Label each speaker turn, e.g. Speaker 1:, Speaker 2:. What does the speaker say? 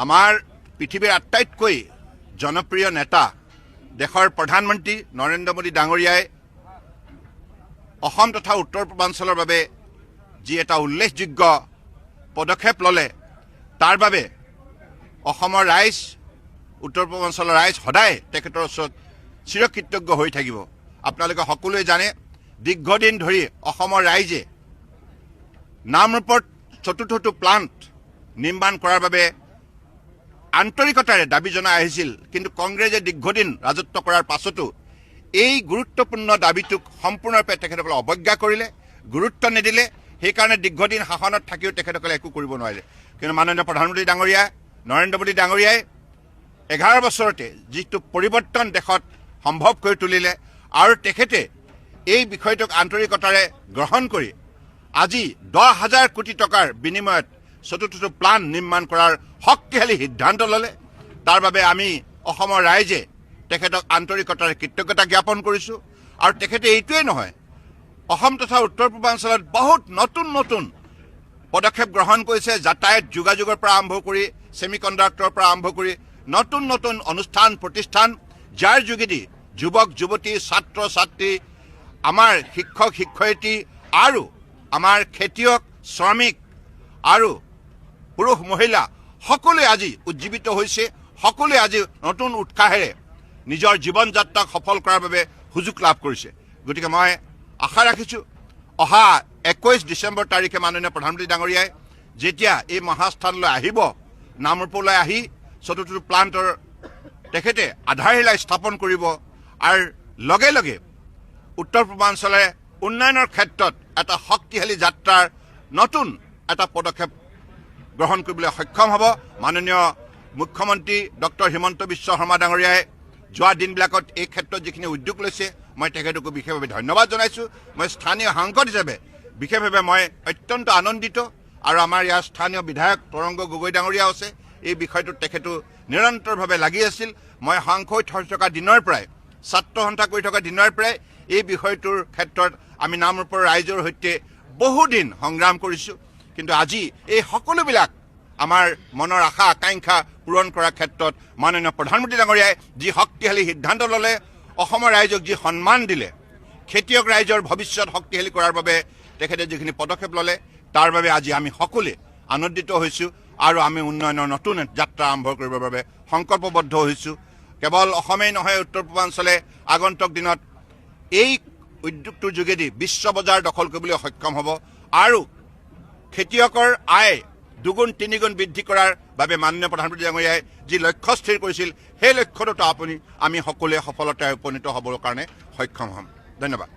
Speaker 1: আমাৰ পৃথিৱীৰ আটাইতকৈ জনপ্ৰিয় নেতা দেশৰ প্ৰধানমন্ত্ৰী নৰেন্দ্ৰ মোদী ডাঙৰীয়াই অসম তথা উত্তৰ পূৰ্বাঞ্চলৰ বাবে যি এটা উল্লেখযোগ্য পদক্ষেপ ল'লে তাৰ বাবে অসমৰ ৰাইজ উত্তৰ পূৰ্বাঞ্চলৰ ৰাইজ সদায় তেখেতৰ ওচৰত চিৰকৃতজ্ঞ হৈ থাকিব। আপোনালোকে সকলোৱে জানে দীৰ্ঘদিন ধৰি অসমৰ ৰাইজে নামৰূপত চতুৰ্থটো প্লাণ্ট নিৰ্মাণ কৰাৰ বাবে আন্তৰিকতাৰে দাবী জনাই আহিছিল, কিন্তু কংগ্ৰেছে দীৰ্ঘদিন ৰাজত্ব কৰাৰ পাছতো এই গুৰুত্বপূৰ্ণ দাবীটোক সম্পূৰ্ণৰূপে তেখেতসকলে অৱজ্ঞা কৰিলে, গুৰুত্ব নিদিলে। সেইকাৰণে দীৰ্ঘদিন শাসনত থাকিও তেখেতসকলে একো কৰিব নোৱাৰিলে। কিন্তু মাননীয় প্ৰধানমন্ত্ৰী ডাঙৰীয়া নৰেন্দ্ৰ মোদী ডাঙৰীয়াই 11 বছৰতে যিটো পৰিৱৰ্তন দেশত সম্ভৱ কৰি তুলিলে আৰু তেখেতে এই বিষয়টোক আন্তৰিকতাৰে গ্ৰহণ কৰি আজি 10,000 কোটি টকাৰ বিনিময়ত চতুৰ্থটো প্লাণ্ট নিৰ্মাণ কৰাৰ শক্তিশালী সিদ্ধান্ত ল'লে। তাৰ বাবে আমি অসমৰ ৰাইজে তেখেতক আন্তৰিকতাৰে কৃতজ্ঞতা জ্ঞাপন কৰিছোঁ। আৰু তেখেতে এইটোৱেই নহয়, অসম তথা উত্তৰ পূৰ্বাঞ্চলত বহুত নতুন নতুন পদক্ষেপ গ্ৰহণ কৰিছে। যাতায়াত যোগাযোগৰ পৰা আৰম্ভ কৰি ছেমিকণ্ডাক্টৰৰ পৰা আৰম্ভ কৰি নতুন নতুন অনুষ্ঠান প্ৰতিষ্ঠান, যাৰ যোগেদি যুৱক যুৱতী ছাত্ৰ ছাত্ৰী, আমাৰ শিক্ষক শিক্ষয়িত্ৰী আৰু আমাৰ খেতিয়ক শ্ৰমিক আৰু পুৰুষ মহিলা সকলোৱে আজি উজ্জীৱিত হৈছে। সকলোৱে আজি নতুন উৎসাহেৰে নিজৰ জীৱন যাত্ৰাক সফল কৰাৰ বাবে সুযোগ লাভ কৰিছে। গতিকে মই আশা ৰাখিছোঁ অহা 21 ডিচেম্বৰ তাৰিখে মাননীয় প্ৰধানমন্ত্ৰী ডাঙৰীয়াই যেতিয়া এই মহাস্থানলৈ আহিব, নামৰূপলৈ আহি চতুৰ্থটো প্লাণ্টৰ তেখেতে আধাৰশিলা স্থাপন কৰিব আৰু লগে লগে উত্তৰ পূৰ্বাঞ্চলে উন্নয়নৰ ক্ষেত্ৰত এটা শক্তিশালী যাত্ৰাৰ নতুন এটা পদক্ষেপ গ্ৰহণ কৰিবলৈ সক্ষম হ'ব। মাননীয় মুখ্যমন্ত্ৰী ডক্টৰ হিমন্ত বিশ্ব শৰ্মা ডাঙৰীয়াই যোৱা দিনবিলাকত এই ক্ষেত্ৰত যিখিনি উদ্যোগ লৈছে মই তেখেতকো বিশেষভাৱে ধন্যবাদ জনাইছোঁ। মই স্থানীয় সাংসদ হিচাপে বিশেষভাৱে মই অত্যন্ত আনন্দিত। আৰু আমাৰ ইয়াৰ স্থানীয় বিধায়ক তৰংগ গগৈ ডাঙৰীয়া আছে, এই বিষয়টোত তেখেতো নিৰন্তৰভাৱে লাগি আছিল। মই সাংসদ হৈ থকা দিনৰ পৰাই, ছাত্ৰ সন্থা কৰি থকা দিনৰ পৰাই এই বিষয়টোৰ ক্ষেত্ৰত আমি নামৰূপৰ ৰাইজৰ সৈতে বহুদিন সংগ্ৰাম কৰিছোঁ। কিন্তু আজি এই সকলোবিলাক আমাৰ মনৰ আশা আকাংক্ষা পূৰণ কৰাৰ ক্ষেত্ৰত মাননীয় প্ৰধানমন্ত্ৰী ডাঙৰীয়াই যি শক্তিশালী সিদ্ধান্ত ল'লে, অসমৰ ৰাইজক যি সন্মান দিলে, খেতিয়ক ৰাইজৰ ভৱিষ্যত শক্তিশালী কৰাৰ বাবে তেখেতে যিখিনি পদক্ষেপ ল'লে, তাৰ বাবে আজি আমি সকলোৱে আনন্দিত হৈছোঁ আৰু আমি উন্নয়নৰ নতুন যাত্ৰা আৰম্ভ কৰিবৰ বাবে সংকল্পবদ্ধ হৈছোঁ। কেৱল অসমেই নহয়, উত্তৰ পূৰ্বাঞ্চলে আগন্তুক দিনত এই উদ্যোগটোৰ যোগেদি বিশ্ব বজাৰ দখল কৰিবলৈ সক্ষম হ'ব আৰু খেতিয়কৰ আয় দুগুণ তিনিগুণ বৃদ্ধি কৰাৰ বাবে মাননীয় প্ৰধানমন্ত্ৰী ডাঙৰীয়াই যি লক্ষ্য স্থিৰ কৰিছিল, সেই লক্ষ্যটোত আমি সকলোৱে সফলতাৰে উপনীত হ'বৰ কাৰণে সক্ষম হ'ম। ধন্যবাদ।